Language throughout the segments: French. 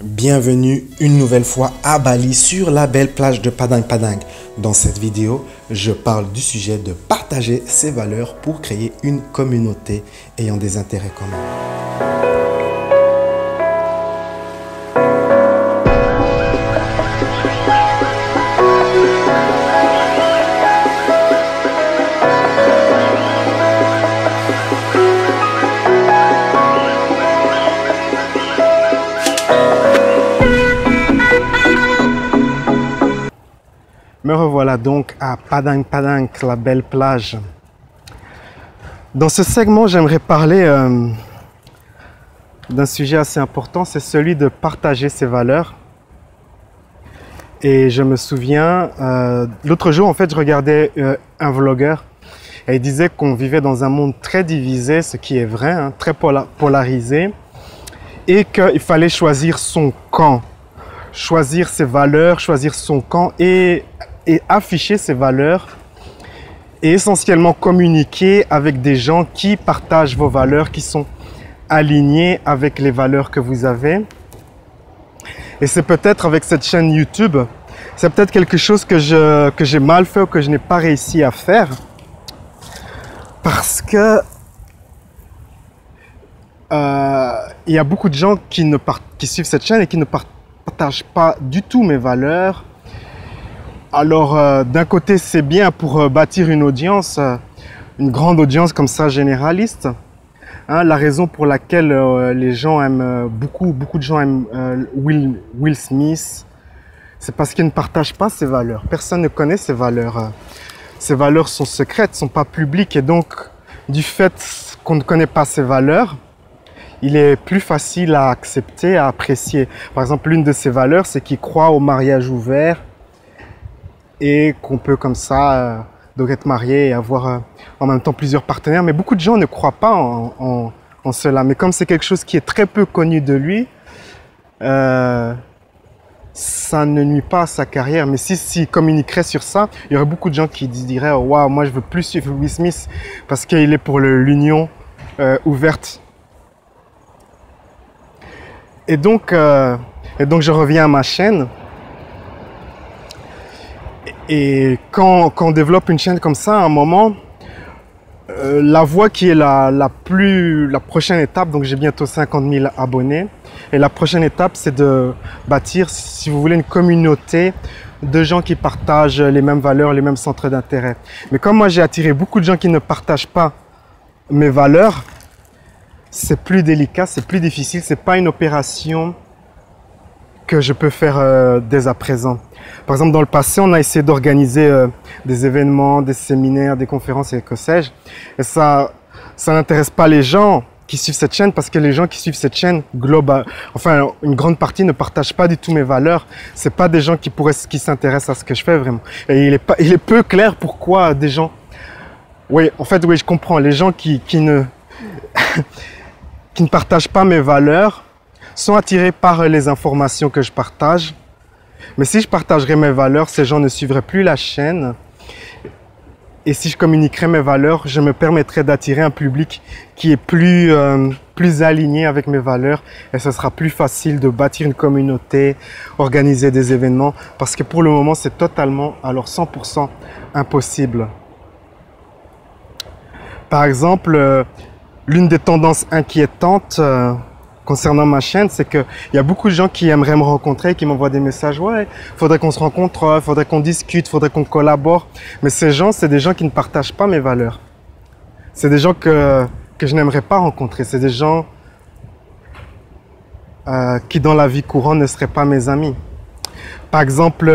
Bienvenue une nouvelle fois à Bali sur la belle plage de Padang Padang. Dans cette vidéo, je parle du sujet de partager ses valeurs pour créer une communauté ayant des intérêts communs. Me revoilà donc à Padang Padang, la belle plage. Dans ce segment, j'aimerais parler d'un sujet assez important, c'est celui de partager ses valeurs. Et je me souviens, l'autre jour, en fait, je regardais un vlogueur et il disait qu'on vivait dans un monde très divisé, ce qui est vrai, hein, très polarisé, et qu'il fallait choisir son camp, choisir ses valeurs, choisir son camp et afficher ses valeurs et essentiellement communiquer avec des gens qui partagent vos valeurs, qui sont alignés avec les valeurs que vous avez. Et c'est peut-être avec cette chaîne YouTube, c'est peut-être quelque chose que j'ai mal fait ou que je n'ai pas réussi à faire parce que il y a beaucoup de gens qui suivent cette chaîne et qui ne partagent pas du tout mes valeurs. Alors, d'un côté, c'est bien pour bâtir une audience, une grande audience comme ça, généraliste. Hein, la raison pour laquelle les gens aiment, beaucoup de gens aiment Will Smith, c'est parce qu'ils ne partagent pas ses valeurs. Personne ne connaît ses valeurs. Ces valeurs sont secrètes, ne sont pas publiques. Et donc, du fait qu'on ne connaît pas ses valeurs, il est plus facile à accepter, à apprécier. Par exemple, l'une de ses valeurs, c'est qu'il croit au mariage ouvert, et qu'on peut comme ça donc être marié et avoir en même temps plusieurs partenaires. Mais beaucoup de gens ne croient pas en cela. Mais comme c'est quelque chose qui est très peu connu de lui, ça ne nuit pas à sa carrière. Mais s'il communiquerait sur ça, il y aurait beaucoup de gens qui diraient « Waouh, moi je veux plus suivre Will Smith parce qu'il est pour l'union ouverte. » Et donc je reviens à ma chaîne. Et quand on développe une chaîne comme ça, à un moment, la voie qui est la prochaine étape, donc j'ai bientôt 50 000 abonnés, et la prochaine étape, c'est de bâtir, si vous voulez, une communauté de gens qui partagent les mêmes valeurs, les mêmes centres d'intérêt. Mais comme moi, j'ai attiré beaucoup de gens qui ne partagent pas mes valeurs, c'est plus délicat, c'est plus difficile, c'est pas une opération que je peux faire dès à présent. Par exemple, dans le passé, on a essayé d'organiser des événements, des séminaires, des conférences et que sais-je. Et ça n'intéresse pas les gens qui suivent cette chaîne parce que les gens qui suivent cette chaîne, enfin, une grande partie ne partagent pas du tout mes valeurs. C'est pas des gens qui s'intéressent à ce que je fais vraiment. Et il est peu clair pourquoi des gens... Oui, en fait, oui, je comprends. Les gens qui ne partagent pas mes valeurs sont attirés par les informations que je partage. Mais si je partagerais mes valeurs, ces gens ne suivraient plus la chaîne. Et si je communiquerais mes valeurs, je me permettrais d'attirer un public qui est plus aligné avec mes valeurs. Et ce sera plus facile de bâtir une communauté, organiser des événements. Parce que pour le moment, c'est totalement, alors 100% impossible. Par exemple, l'une des tendances inquiétantes concernant ma chaîne, c'est qu'il y a beaucoup de gens qui aimeraient me rencontrer, qui m'envoient des messages. Ouais, faudrait qu'on se rencontre, faudrait qu'on discute, faudrait qu'on collabore. Mais ces gens, c'est des gens qui ne partagent pas mes valeurs. C'est des gens que je n'aimerais pas rencontrer. C'est des gens qui, dans la vie courante, ne seraient pas mes amis. Par exemple,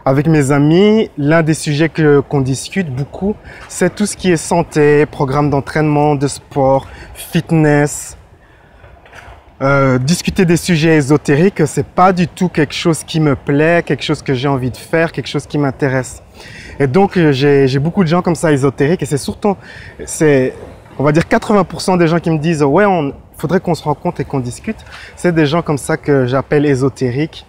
avec mes amis, l'un des sujets qu'on discute beaucoup, c'est tout ce qui est santé, programme d'entraînement, de sport, fitness. Discuter des sujets ésotériques, c'est pas du tout quelque chose qui me plaît, quelque chose que j'ai envie de faire, quelque chose qui m'intéresse. Et donc, j'ai beaucoup de gens comme ça ésotériques et c'est surtout, on va dire 80% des gens qui me disent « Ouais, faudrait qu'on se rencontre et qu'on discute ». C'est des gens comme ça que j'appelle ésotériques.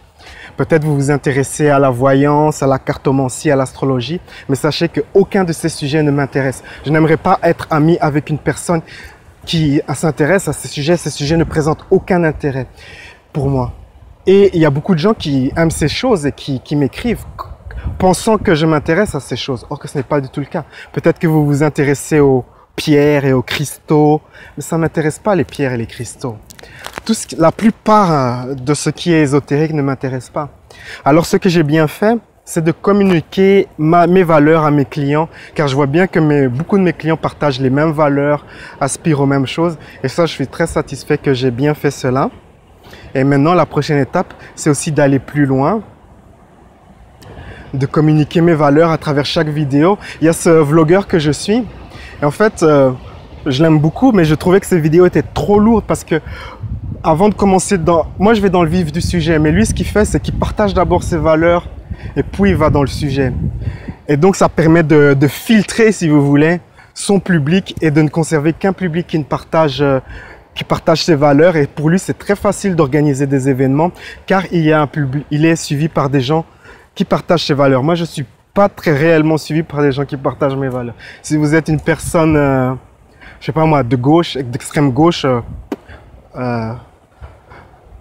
Peut-être vous vous intéressez à la voyance, à la cartomancie, à l'astrologie, mais sachez qu'aucun de ces sujets ne m'intéresse. Je n'aimerais pas être ami avec une personne qui s'intéressent à ces sujets ne présentent aucun intérêt pour moi. Et il y a beaucoup de gens qui aiment ces choses et qui m'écrivent pensant que je m'intéresse à ces choses. Or que ce n'est pas du tout le cas. Peut-être que vous vous intéressez aux pierres et aux cristaux, mais ça ne m'intéresse pas les pierres et les cristaux. La plupart de ce qui est ésotérique ne m'intéresse pas. Alors ce que j'ai bien fait, c'est de communiquer mes valeurs à mes clients, car je vois bien que beaucoup de mes clients partagent les mêmes valeurs, aspirent aux mêmes choses, et ça, je suis très satisfait que j'ai bien fait cela. Et maintenant, la prochaine étape, c'est aussi d'aller plus loin, de communiquer mes valeurs à travers chaque vidéo. Il y a ce vlogueur que je suis, et en fait, je l'aime beaucoup, mais je trouvais que ses vidéos étaient trop lourdes parce que avant de commencer moi je vais dans le vif du sujet, mais lui ce qu'il fait, c'est qu'il partage d'abord ses valeurs et puis il va dans le sujet. Et donc ça permet de filtrer, si vous voulez, son public et de ne conserver qu'un public qui partage ses valeurs. Et pour lui, c'est très facile d'organiser des événements car il est suivi par des gens qui partagent ses valeurs. Moi, je ne suis pas très réellement suivi par des gens qui partagent mes valeurs. Si vous êtes une personne, je sais pas moi, de gauche, d'extrême gauche,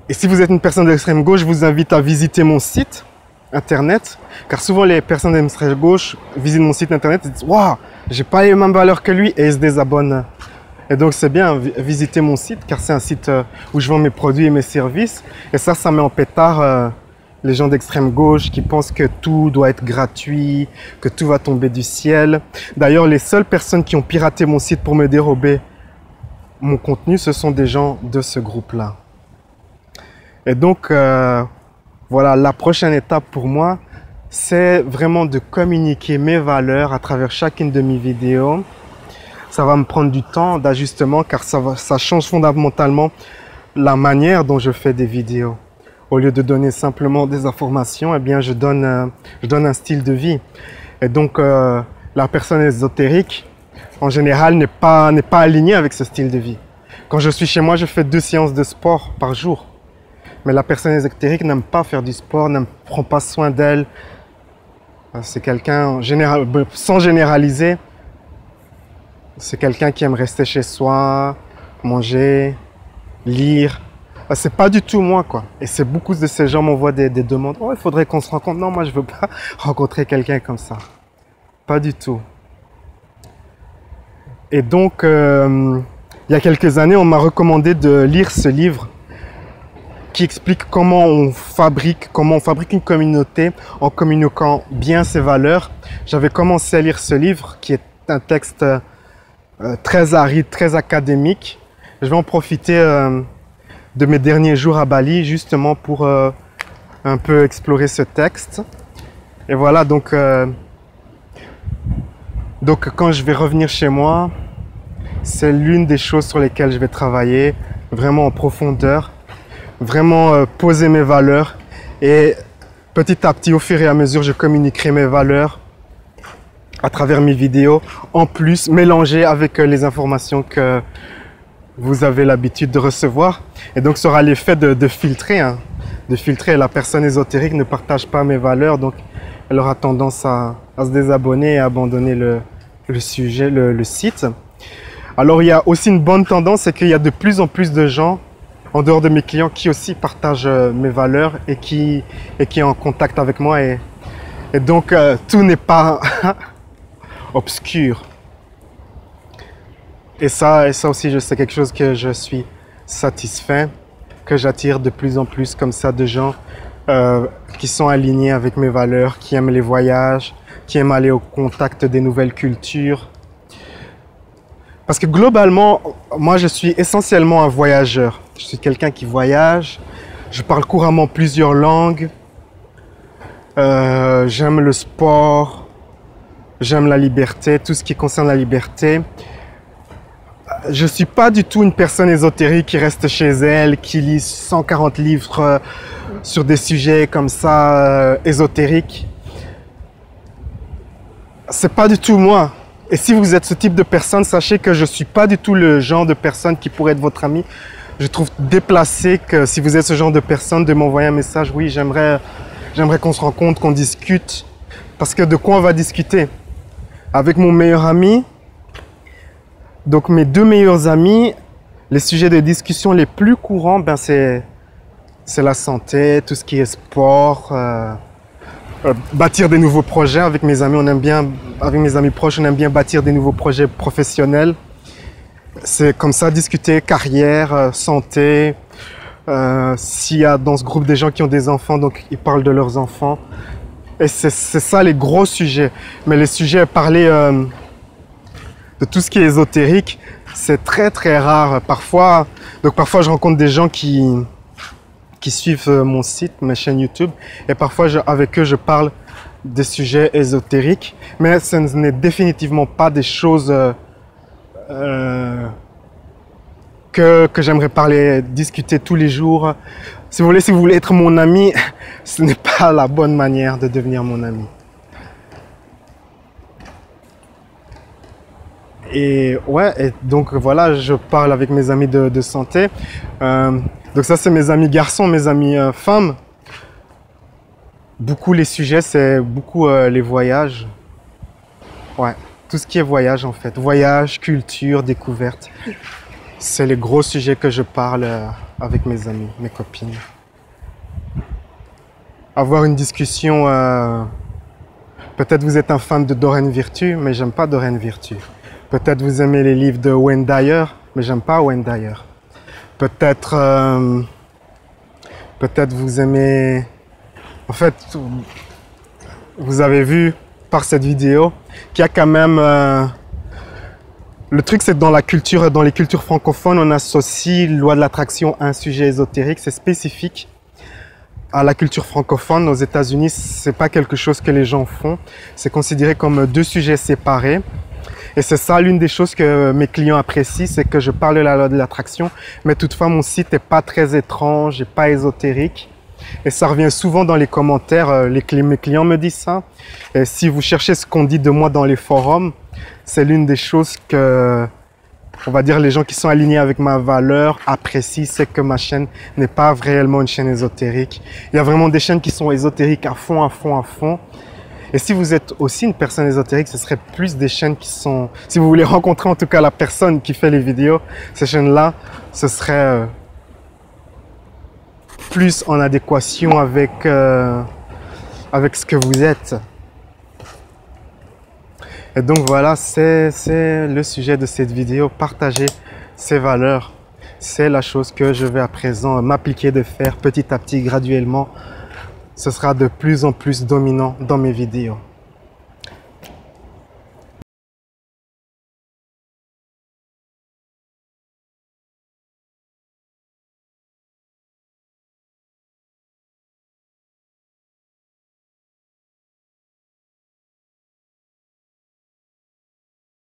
et si vous êtes une personne d'extrême gauche, je vous invite à visiter mon site internet, car souvent les personnes d'extrême gauche visitent mon site internet et disent « Waouh, j'ai pas les mêmes valeurs que lui » et ils se désabonnent. Et donc c'est bien, visiter mon site, car c'est un site où je vends mes produits et mes services. Et ça met en pétard les gens d'extrême gauche qui pensent que tout doit être gratuit, que tout va tomber du ciel. D'ailleurs, les seules personnes qui ont piraté mon site pour me dérober mon contenu, ce sont des gens de ce groupe-là. Et donc, voilà, la prochaine étape pour moi, c'est vraiment de communiquer mes valeurs à travers chacune de mes vidéos. Ça va me prendre du temps d'ajustement car ça change fondamentalement la manière dont je fais des vidéos. Au lieu de donner simplement des informations, eh bien, je donne un style de vie. Et donc, la personne ésotérique, en général, n'est pas alignée avec ce style de vie. Quand je suis chez moi, je fais 2 séances de sport par jour. Mais la personne ésotérique n'aime pas faire du sport, ne prend pas soin d'elle. C'est quelqu'un, sans généraliser, c'est quelqu'un qui aime rester chez soi, manger, lire. C'est pas du tout moi, quoi. Et c'est beaucoup de ces gens m'envoient des demandes. Oh, il faudrait qu'on se rencontre. Non, moi, je veux pas rencontrer quelqu'un comme ça. Pas du tout. Et donc, il y a quelques années, on m'a recommandé de lire ce livre qui explique comment on fabrique une communauté en communiquant bien ses valeurs. J'avais commencé à lire ce livre qui est un texte très aride, très académique. Je vais en profiter de mes derniers jours à Bali justement pour un peu explorer ce texte. Et voilà, donc quand je vais revenir chez moi, c'est l'une des choses sur lesquelles je vais travailler vraiment en profondeur, vraiment poser mes valeurs et petit à petit, au fur et à mesure, je communiquerai mes valeurs à travers mes vidéos, en plus mélangées avec les informations que vous avez l'habitude de recevoir. Et donc, ça aura l'effet de filtrer, hein, de filtrer. La personne ésotérique ne partage pas mes valeurs, donc elle aura tendance à se désabonner et à abandonner le sujet, le site. Alors, il y a aussi une bonne tendance, c'est qu'il y a de plus en plus de gens, en dehors de mes clients, qui aussi partagent mes valeurs et qui est en contact avec moi. Et donc, tout n'est pas obscur. Et ça aussi, c'est quelque chose que je suis satisfait, que j'attire de plus en plus comme ça de gens qui sont alignés avec mes valeurs, qui aiment les voyages, qui aiment aller au contact des nouvelles cultures. Parce que globalement, moi, je suis essentiellement un voyageur. Je suis quelqu'un qui voyage, je parle couramment plusieurs langues, j'aime le sport, j'aime la liberté, tout ce qui concerne la liberté. Je ne suis pas du tout une personne ésotérique qui reste chez elle, qui lit 140 livres sur des sujets comme ça, ésotériques. C'est pas du tout moi. Et si vous êtes ce type de personne, sachez que je ne suis pas du tout le genre de personne qui pourrait être votre ami. Je trouve déplacé que si vous êtes ce genre de personne, de m'envoyer un message, oui, j'aimerais qu'on se rencontre, qu'on discute. Parce que de quoi on va discuter? Avec mon meilleur ami, donc mes 2 meilleurs amis, Les sujets de discussion les plus courants, ben c'est la santé, tout ce qui est sport, bâtir des nouveaux projets avec mes amis. On aime bien, avec mes amis proches, on aime bien bâtir des nouveaux projets professionnels. C'est comme ça, discuter carrière, santé. S'il y a dans ce groupe des gens qui ont des enfants, donc ils parlent de leurs enfants. Et c'est ça les gros sujets. Mais les sujets, parler de tout ce qui est ésotérique, c'est très très rare. Parfois je rencontre des gens qui suivent mon site, ma chaîne YouTube, et parfois avec eux je parle des sujets ésotériques, mais ce n'est définitivement pas des choses que j'aimerais parler, discuter tous les jours. Si vous voulez être mon ami, ce n'est pas la bonne manière de devenir mon ami. Et ouais, et donc voilà, je parle avec mes amis de santé. Donc ça, c'est mes amis garçons, mes amis femmes. Beaucoup les sujets, c'est beaucoup les voyages. Ouais, tout ce qui est voyage en fait. Voyage, culture, découverte. C'est les gros sujets que je parle avec mes amis, mes copines. Avoir une discussion, peut-être vous êtes un fan de Doreen Virtue, mais j'aime pas Doreen Virtue. Peut-être vous aimez les livres de Wayne Dyer, mais j'aime pas Wayne Dyer. Peut-être vous aimez... En fait, vous avez vu par cette vidéo qu'il y a quand même... Le truc, c'est que dans les cultures francophones, on associe loi de l'attraction à un sujet ésotérique. C'est spécifique à la culture francophone. Aux États-Unis, c'est pas quelque chose que les gens font. C'est considéré comme deux sujets séparés. Et c'est ça l'une des choses que mes clients apprécient, c'est que je parle de la loi de l'attraction, mais toutefois mon site n'est pas très étrange et pas ésotérique. Et ça revient souvent dans les commentaires, mes clients me disent ça. Et si vous cherchez ce qu'on dit de moi dans les forums, c'est l'une des choses que, on va dire, les gens qui sont alignés avec ma valeur apprécient, c'est que ma chaîne n'est pas réellement une chaîne ésotérique. Il y a vraiment des chaînes qui sont ésotériques à fond, à fond, à fond. Et si vous êtes aussi une personne ésotérique, ce serait plus des chaînes qui sont... Si vous voulez rencontrer en tout cas la personne qui fait les vidéos, ces chaînes-là, ce serait plus en adéquation avec ce que vous êtes. Et donc voilà, c'est le sujet de cette vidéo. Partager ces valeurs, c'est la chose que je vais à présent m'appliquer de faire petit à petit, graduellement. Ce sera de plus en plus dominant dans mes vidéos.